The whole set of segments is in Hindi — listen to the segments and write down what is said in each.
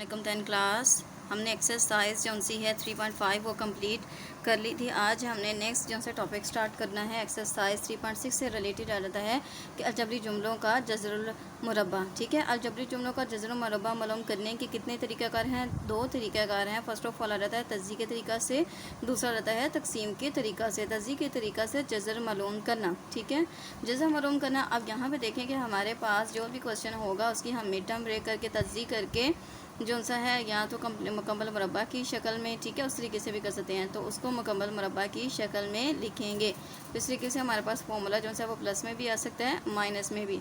अस्सलाम 10 क्लास हमने एक्सरसाइज जो सी है 3.5 वो कंप्लीट कर ली थी। आज हमने नेक्स्ट जो से टॉपिक स्टार्ट करना है। एक्सरसाइज 3.6 से रिलेटेड आ जाता है कि अलजबरी जुमलों का जज़रुल मुरब्बा। ठीक है, अलजबरी जुमलों का जज़रुल मुरब्बा मालूम करने के कितने तरीक़ाकार हैं? दो तरीक़ाकार हैं। फर्स्ट ऑफ ऑल आ जाता है तज़्ज़ी के तरीक़ा से, दूसरा रहता है तकसीम के तरीक़ा से। तज़्ज़ी के तरीक़ा से जज़र मालूम करना। ठीक है, जज़र मालूम करना। अब यहाँ पे देखें कि हमारे पास जो भी क्वेश्चन होगा उसकी हम मिड टर्म ब्रेक करके तज़्ज़ी करके जो सा है या तो मुकम्मल मुरब्बा की शक्ल में, ठीक है, उस तरीके से भी कर सकते हैं, तो उसको मुकम्मल मुरब्बा की शक्ल में लिखेंगे। तो इस तरीके से हमारे पास फॉर्मूला जो है वो प्लस में भी आ सकता है, माइनस में भी।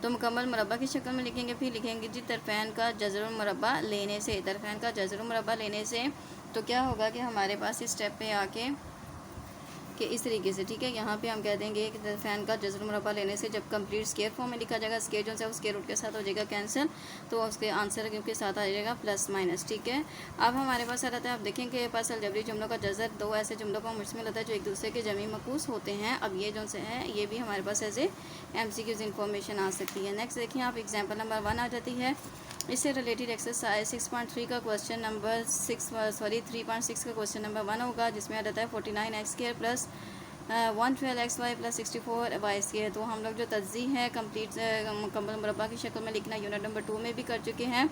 तो मुकम्मल मुरब्बा की शक्ल में लिखेंगे। फिर लिखेंगे जी तरफ़ैन का जज़रुल मुरब्बा लेने से। तरफ़ैन का जज़रुल मुरब्बा लेने से तो क्या होगा कि हमारे पास इस स्टेप पे आके कि इस तरीके से, ठीक है, यहाँ पे हम कह देंगे कि फैन का जज़रुल मुरब्बा लेने से जब कंप्लीट स्केयर फॉर्म में लिखा जाएगा, स्केयर जो है वो स्केयर रूट के साथ हो जाएगा कैंसिल, तो उसके आंसर के साथ आ जाएगा प्लस माइनस। ठीक है, अब हमारे पास आ रहता है, अब देखें कि पास अलजबरी जुमलों का जज़र दो ऐसे जुमलों का मुश्तमिल होता है जो एक दूसरे के जमी मकूस होते हैं। अब ये जो से है ये भी हमारे पास एज ए MCQs इन्फॉर्मेशन आ सकती है। नेक्स्ट देखिए आप एग्जाम्पल नंबर 1 आ जाती है। इससे रिलेटेड एक्सरसाइज 6.3 का क्वेश्चन नंबर 3.6 का क्वेश्चन नंबर 1 होगा, जिसमें आ जाता है 49x² plus 112xy plus 64y²। तो हम लोग जो तज़्ज़ी है कंप्लीट मुकम्मल मुरब्बा की शक्ल में लिखना यूनिट नंबर 2 में भी कर चुके हैं।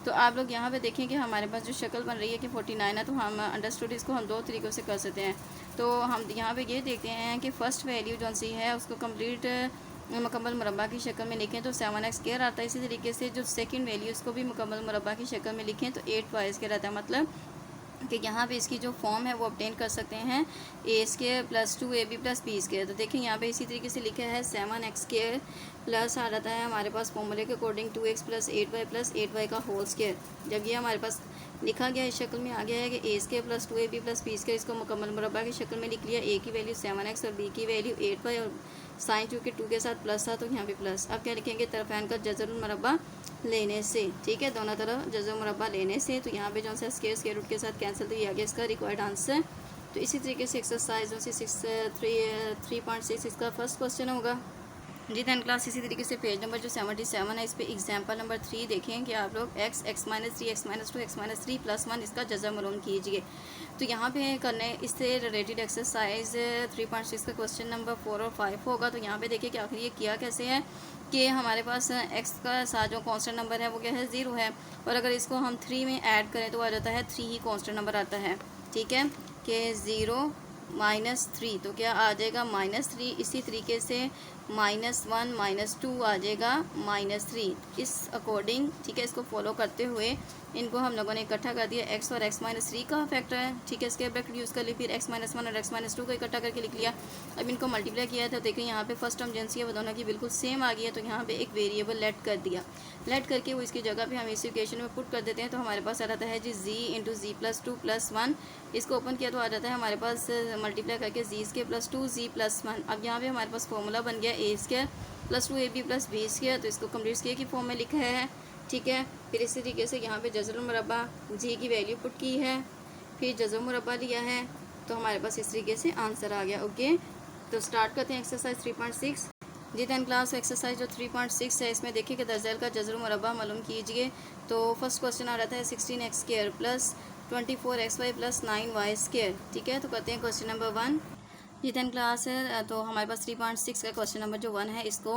तो आप लोग यहाँ पे देखें कि हमारे पास जो शक्ल बन रही है कि 49 है, तो हम अंडरस्टूड इसको हम दो तरीक़ों से कर सकते हैं। तो हम यहाँ पे ये देखते हैं कि फ़र्स्ट वैल्यू जो सी है उसको कंप्लीट मुकम्मल मुरब्बा की शक्ल में लिखें तो 7x² आता है। इसी तरीके से जो सेकंड वैल्यू उसको भी मुकम्मल मुरब्बा की शक्ल में लिखें तो 8y² आता है। मतलब कि यहाँ पे इसकी जो फॉर्म है वो ऑब्टेन कर सकते हैं a² plus 2ab plus b²। तो देखें यहाँ पे इसी तरीके से लिखा है 7x² प्लस आ जाता है हमारे पास फॉर्मूले के according 2x plus 8y plus 8y का होल स्क्वायर। जब ये हमारे पास लिखा गया इस शक्ल में आ गया है कि a² plus 2ab plus b², इसको मुकम्मल मुरब्बा की शक्ल में लिख लिया। a की वैल्यू 7x और b की वैल्यू 8y और साइन चूँकि 2 के साथ प्लस था तो यहाँ पे प्लस। अब क्या लिखेंगे तरफ़ैन का जज़रुल मुरब्बा लेने से। ठीक है, दोनों तरफ जज़रुल मुरब्बा लेने से, तो यहाँ पे जो है स्केयर रूट के साथ कैंसिल, तो ये आ गया इसका रिक्वायर्ड आंसर। तो इसी तरीके से एक्सरसाइज 3.6 इसका फर्स्ट क्वेश्चन होगा जी। 10 क्लास इसी तरीके से पेज नंबर जो 77 है इस पे एग्जाम्पल नंबर 3 देखें कि आप लोग x, x-3, x-2, x-3 plus 1 इसका जज़र मालूम कीजिए। तो यहाँ पे करने इससे रिलेटेड एक्सरसाइज 3.6 का क्वेश्चन नंबर 4 और 5 होगा। तो यहाँ पे देखिए कि आखिर ये किया कैसे है कि हमारे पास x का साथ जो कांस्टेंट नंबर है वो क्या है 0 है, और अगर इसको हम 3 में ऐड करें तो आ जाता है 3 ही कांस्टेंट नंबर आता है। ठीक है, कि 0 -3 तो क्या आ जाएगा -3। इसी तरीके से -1 -2 आ जाएगा -3 इस अकॉर्डिंग। ठीक है, इसको फॉलो करते हुए इनको हम लोगों ने इकट्ठा कर दिया। x और x-3 का फैक्टर है। ठीक है, इसके ब्रैकेट यूज़ कर ली, फिर x-1 और x-2 को इकट्ठा करके लिख लिया। अब इनको मल्टीप्लाई किया तो देखिए यहाँ पे फर्स्ट टर्म जेंसी है वो दोनों की बिल्कुल सेम आ गई है। तो यहाँ पे एक वेरिएबल लेट कर दिया, लेट करके वो इसकी जगह पे हम इस इक्वेशन में पुट कर देते हैं। तो हमारे पास आ जाता है जी z into z plus 2 plus 1। इसको ओपन किया तो आ जाता है हमारे पास मल्टीप्लाई करके z² प्लस 2 z प्लस 1। अब यहाँ पे हमारे पास फॉर्मूला बन गया a² plus 2ab plus b²। तो इसको कंप्लीट स्क्वायर की फॉर्म में लिखा है। ठीक है, फिर इसी तरीके से यहाँ पे जज़रुल मुरब्बा जी की वैल्यू पुट की है, फिर जज़रुल मुरब्बा लिया है, तो हमारे पास इस तरीके से आंसर आ गया। ओके, तो स्टार्ट करते हैं एक्सरसाइज 3.6 जी। 10 क्लास एक्सरसाइज जो 3.6 है इसमें देखिए कि दर्जल का जज़रुल मुरब्बा मालूम कीजिए। तो फर्स्ट क्वेश्चन आ रहा है 16x² plus 24xy plus 9y²। ठीक है, तो करते हैं क्वेश्चन नंबर 1 जी। 10 क्लास है तो हमारे पास 3.6 का क्वेश्चन नंबर जो 1 है इसको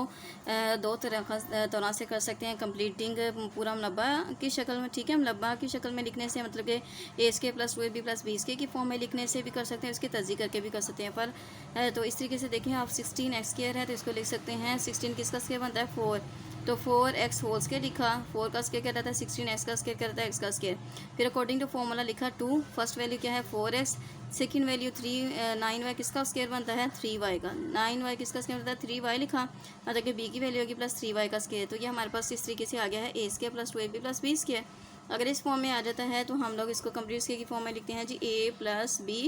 दो तरह से कर सकते हैं। कंप्लीटिंग पूरा मुरब्बा की शक्ल में, ठीक है, मुरब्बा की शक्ल में लिखने से, मतलब कि a² plus 2ab plus b² की फॉर्म में लिखने से भी कर सकते हैं, उसकी तज़्ज़ी करके भी कर सकते हैं। पर तो इस तरीके से देखें आप 16x² है तो इसको लिख सकते हैं 16 किसका स्क्वायर बनता है 4, तो 4x होल स्क्वायर लिखा, 4 का स्क्वायर क्या रहता है 16, x का स्क्वायर क्या रहता है x का स्क्वायर। फिर अकॉर्डिंग टू फॉर्मूला लिखा 2, फर्स्ट वैल्यू क्या है 4x, सेकंड वैल्यू 3, 9y किसका स्क्वायर बनता है 3y का, 9y किसका स्क्वायर बनता है 3y लिखा, मतलब कि b की वैल्यू होगी प्लस 3y का स्क्वायर। तो ये हमारे पास इस तरीके से आ गया है a² plus 2ab plus b²। अगर इस फॉर्म में आ जाता है तो हम लोग इसको कंप्लीट स्क्वायर की फॉर्म में लिखते हैं जी a plus b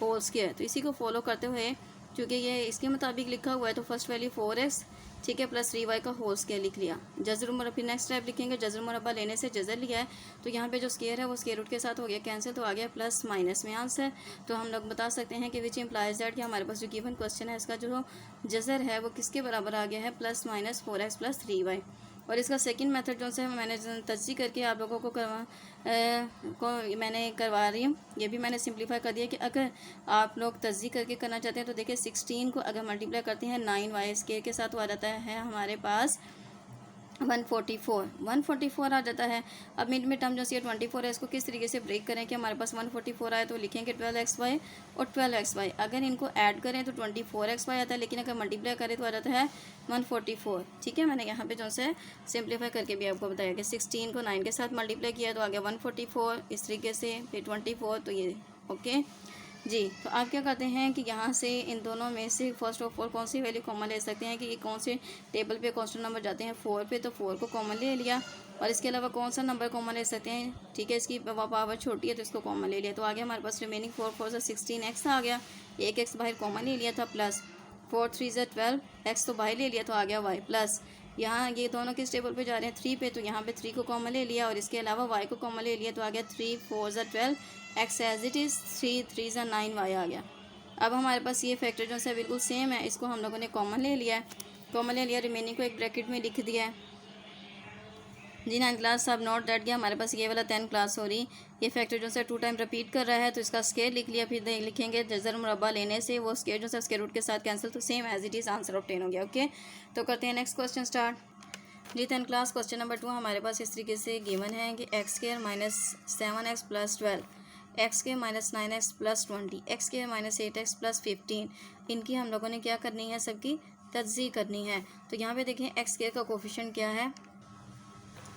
whole square. तो इसी को फॉलो करते हुए क्योंकि ये इसके मुताबिक लिखा हुआ है तो फर्स्ट वैल्यू 4x, ठीक है, प्लस 3y का होल स्क्वायर लिख लिया। जज़रुल मुरब्बा, फिर नेक्स्ट स्टेप लिखेंगे जज़रुल मुरब्बा लेने से जज़र लिया है तो यहाँ पे जो स्क्वायर है वो स्क्वायर रूट के साथ हो गया कैंसिल, तो आ गया प्लस माइनस में आंसर। तो हम लोग बता सकते हैं कि विच इम्प्लाइज दैट कि हमारे पास जो गिवन क्वेश्चन है इसका जो जज़र है वो किसके बराबर आ गया है plus minus 4x plus 3y। और इसका सेकंड मेथड जो है मैंने तस्दीक करके आप लोगों को मैंने करवा रही हूँ। ये भी मैंने सिंप्लीफाई कर दिया कि अगर आप लोग तस्दीक करके करना चाहते हैं तो देखिए 16 को अगर मल्टीप्लाई करते हैं 9y² के साथ, तो आ जाता है हमारे पास 144 आ जाता है। अब मिड में टर्म जो सी 24 है, इसको किस तरीके से ब्रेक करें कि हमारे पास 144 आए तो लिखेंगे 12xy और 12xy। अगर इनको ऐड करें तो 24xy आता है, लेकिन अगर मल्टीप्लाई करें तो आ जाता है 144। ठीक है, मैंने यहाँ पे जो है सिंप्लीफाई करके भी आपको बताया कि 16 को 9 के साथ मल्टीप्लाई किया तो आ गया 144 इस तरीके से, फिर 24, तो ये ओके जी। तो आप क्या करते हैं कि यहाँ से इन दोनों में से फर्स्ट ऑफ ऑल कौन सी वैल्यू कॉमन ले सकते हैं कि ये कौन से टेबल पे कांस्टेंट नंबर जाते हैं 4 पे, तो 4 को कॉमन ले लिया। और इसके अलावा कौन सा नंबर कॉमन ले सकते हैं, ठीक है, इसकी पावर छोटी है तो इसको कॉमन ले लिया, तो आ गया हमारे पास रिमेनिंग 4 4 से 16x आ गया, एक x बाहर कॉमन ले लिया था, प्लस 4 3 से 12x तो बाहर ले लिया तो आ गया y, प्लस यहाँ ये दोनों किस टेबल पे जा रहे हैं 3 पे, तो यहाँ पे 3 को कॉमन ले लिया और इसके अलावा y को कॉमन ले लिया तो आ गया 3 4 से 12 x एज इट इज़, 3 3 से 9y आ गया। अब हमारे पास ये फैक्टर जो है बिल्कुल सेम है, इसको हम लोगों ने कॉमन ले लिया है, कॉमन ले लिया, रिमेनिंग को एक ब्रैकेट में लिख दिया है जी। 9 क्लास अब नोट दैट गया हमारे पास ये वाला 10 क्लास हो रही, ये फैक्टर जो है 2 टाइम रिपीट कर रहा है तो इसका स्क्वायर लिख लिया, फिर लिखेंगे जज़र मुरब्बा लेने से वो स्क्वायर जो है स्क्वायर रूट के साथ कैंसिल, तो same as it is answer obtain हो गया। ओके, तो करते हैं नेक्स्ट क्वेश्चन स्टार्ट जी। 10 क्लास क्वेश्चन नंबर 2 हमारे पास इस तरीके से गिवन है कि x² minus 7x plus 12, x² minus 9x plus 20, x² minus 8x plus 15, इनकी हम लोगों ने क्या करनी है, सबकी तज्ज़ीह करनी है। तो यहाँ पे देखें x² का कोफिशिएंट क्या है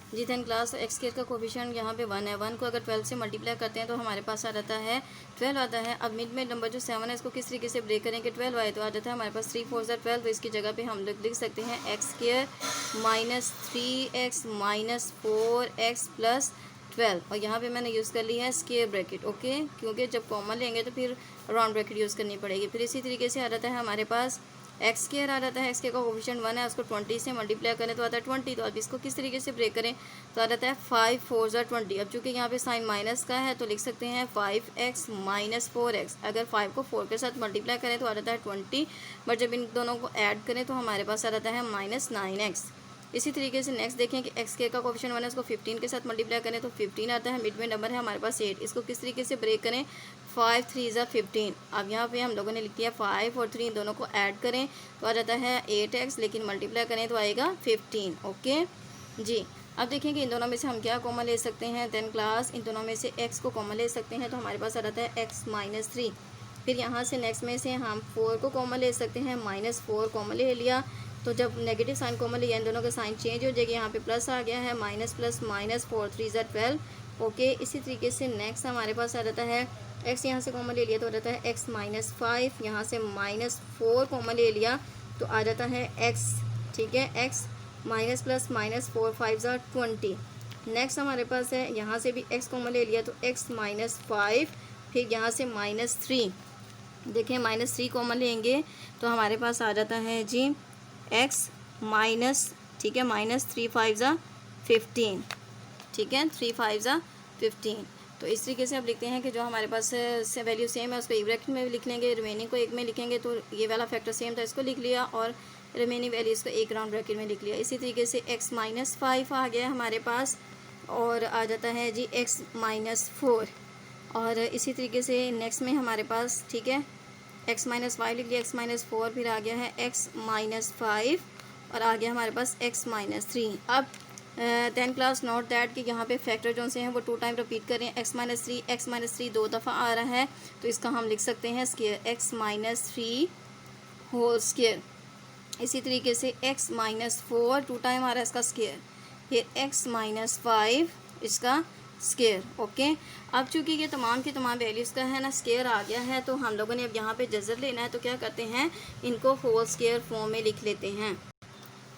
जी। 10 क्लास x² का कोफिशिएंट यहाँ पे 1 है, 1 को अगर 12 से मल्टीप्लाई करते हैं तो हमारे पास आ जाता है 12 आता है। अब मिड में नंबर जो 7 है इसको किस तरीके से ब्रेक करेंगे 12 आए तो आ जाता है हमारे पास 3 4 से 12, तो इसकी जगह पे हम लोग लिख सकते हैं x² minus 3x minus 4x plus 12, और यहाँ पे मैंने यूज़ कर ली है स्क्वायर ब्रैकेट। ओके, क्योंकि जब कॉमन लेंगे तो फिर राउंड ब्रैकेट यूज़ करनी पड़ेगी। फिर इसी तरीके से आ जाता है हमारे पास x² आ जाता है, x² का कोफिशिएंट 1 है, उसको 20 से मल्टीप्लाई करें तो आता है 20, तो अब इसको किस तरीके से ब्रेक करें तो आ जाता है 5 4 से 20। अब चूँकि यहाँ पे साइन माइनस का है तो लिख सकते हैं 5x माइनस 4x, अगर 5 को 4 के साथ मल्टीप्लाई करें तो आ जाता है 20, बट जब इन दोनों को ऐड करें तो हमारे पास आ जाता है माइनस 9x। इसी तरीके से नेक्स्ट देखें कि x² का कोफिशिएंट 1 है, उसको 15 के साथ मल्टीप्लाई करें तो 15 आता है, मिड में नंबर है हमारे पास 8, इसको किस तरीके से ब्रेक करें 5 3 से 15। अब यहाँ पे हम लोगों ने लिख दिया 5 और 3 दोनों को ऐड करें तो आ जाता है 8x, लेकिन मल्टीप्लाई करें तो आएगा 15। ओके जी। अब देखें कि इन दोनों में से हम क्या कॉमन ले सकते हैं 10 क्लास, इन दोनों में से x को कॉमन ले सकते हैं तो हमारे पास आ जाता है x माइनस 3। फिर यहाँ से नेक्स्ट में से हम 4 को कॉमन ले सकते हैं, माइनस 4 कॉमन ले लिया, तो जब नेगेटिव साइन कॉमन लिया इन दोनों का साइन चेंज हो जाएगी, यहाँ पे प्लस आ गया है, माइनस प्लस माइनस 4 3 से 12। ओके, इसी तरीके से नेक्स्ट हमारे पास आ जाता है x यहाँ से कॉमन ले लिया तो आ जाता है x माइनस 5, यहाँ से माइनस 4 कॉमन ले लिया तो आ जाता है x, ठीक है, x माइनस प्लस माइनस 4 5 से 20। नेक्स्ट हमारे पास है यहाँ से भी x कॉमन ले लिया तो x माइनस 5, फिर यहाँ से माइनस 3, देखें माइनस 3 कॉमन लेंगे तो हमारे पास आ जाता है जी x माइनस, ठीक है, माइनस 3 5 से 15, ठीक है, 3 5 से 15। तो इस तरीके से अब लिखते हैं कि जो हमारे पास से वैल्यू सेम है उसको एक ब्रैकेट में लिख लेंगे, रिमेनिंग को एक में लिखेंगे, तो ये वाला फैक्टर सेम था इसको लिख लिया और रिमेनिंग वैल्यूज़ को एक राउंड ब्रैकेट में लिख लिया। इसी तरीके से x माइनस 5 आ गया हमारे पास और आ जाता है जी x माइनस 4, और इसी तरीके से नेक्स्ट में हमारे पास, ठीक है, x माइनस 5 लिख लिया, x माइनस 4, फिर आ गया है x माइनस 5 और आ गया हमारे पास x माइनस 3। अब 10 क्लास नोट दैट कि यहाँ पे फैक्टर जो से हैं वो 2 टाइम रिपीट करें, x माइनस 3 2 दफ़ा आ रहा है तो इसका हम लिख सकते हैं square x minus 3 whole square. इसी तरीके से x माइनस 4 2 टाइम आ रहा है इसका स्क्वायर, फिर x माइनस 5 इसका स्क्वायर। ओके, अब चूंकि ये तमाम की तमाम वैल्यूज़ का है ना स्क्वायर आ गया है तो हम लोगों ने अब यहाँ पे जज़र लेना है, तो क्या करते हैं इनको होल स्क्वायर फॉर्म में लिख लेते हैं।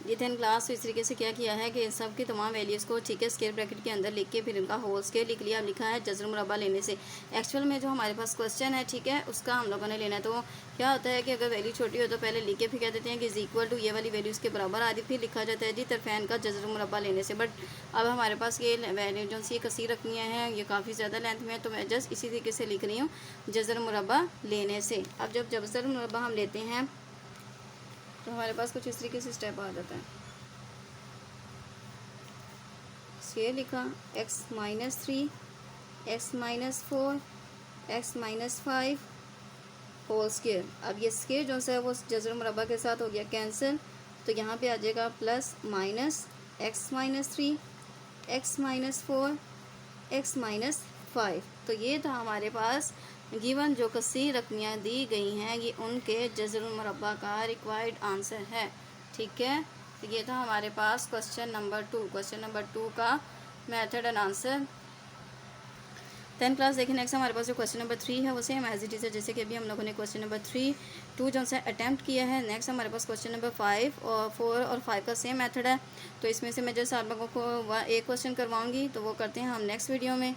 ये 10 क्लास इस तरीके से क्या किया है कि इन सब की तमाम वैल्यूज़ को, ठीक है, स्क्वायर ब्रैकेट के अंदर लिख के फिर इनका होल स्क्वायर लिख लिया। अब लिखा है जज़र मुरब्बा लेने से। एक्चुअल में जो हमारे पास क्वेश्चन है, ठीक है, उसका हम लोगों ने लेना है। तो क्या होता है कि अगर वैल्यू छोटी हो तो पहले लिख के फिर कह देते हैं कि इज़ इक्वल टू ये वाली वैल्यू इसके बराबर आ रही, फिर लिखा जाता है जी तरफैन का जज़र मुरब्बा लेने से। बट अब हमारे पास ये वैल्यू जो सी कसीर रखनी है, ये काफ़ी ज़्यादा लेंथ में है, तो मैं जस्ट इसी तरीके से लिख रही हूँ जज़र मुरब्बा लेने से। अब जब जज़र मुरब्बा हम लेते हैं तो हमारे पास कुछ इस तरीके से स्टेप आ जाता है। स्क्वायर लिखा, x minus 3, x minus 4, x minus 5 whole square. अब ये स्क्वायर जो सा है वो जज़र मुरब्बा के साथ हो गया कैंसिल, तो यहाँ पे आ जाएगा plus minus x minus 3, x minus 4, x minus 5। तो ये था हमारे पास गिवन जो कसीर रकमियाँ दी गई हैं, ये उनके जज़र मुरब्बा का रिक्वायर्ड आंसर है। ठीक है, तो ये था हमारे पास क्वेश्चन नंबर 2। क्वेश्चन नंबर 2 का method and answer. 10th class देखें। नेक्स्ट हमारे पास जो क्वेश्चन नंबर 3 है वो सेम एज इट इज़ है जैसे कि अभी हम लोगों ने क्वेश्चन नंबर 3 2 जो सा अटैम्प्ट किया है। नेक्स्ट हमारे पास क्वेश्चन नंबर 5 और 4 और 5 का सेम मेथड है। तो इसमें से मैं जैसे आप लोगों को एक क्वेश्चन करवाऊंगी, तो वो करते हैं हम नेक्स्ट वीडियो में।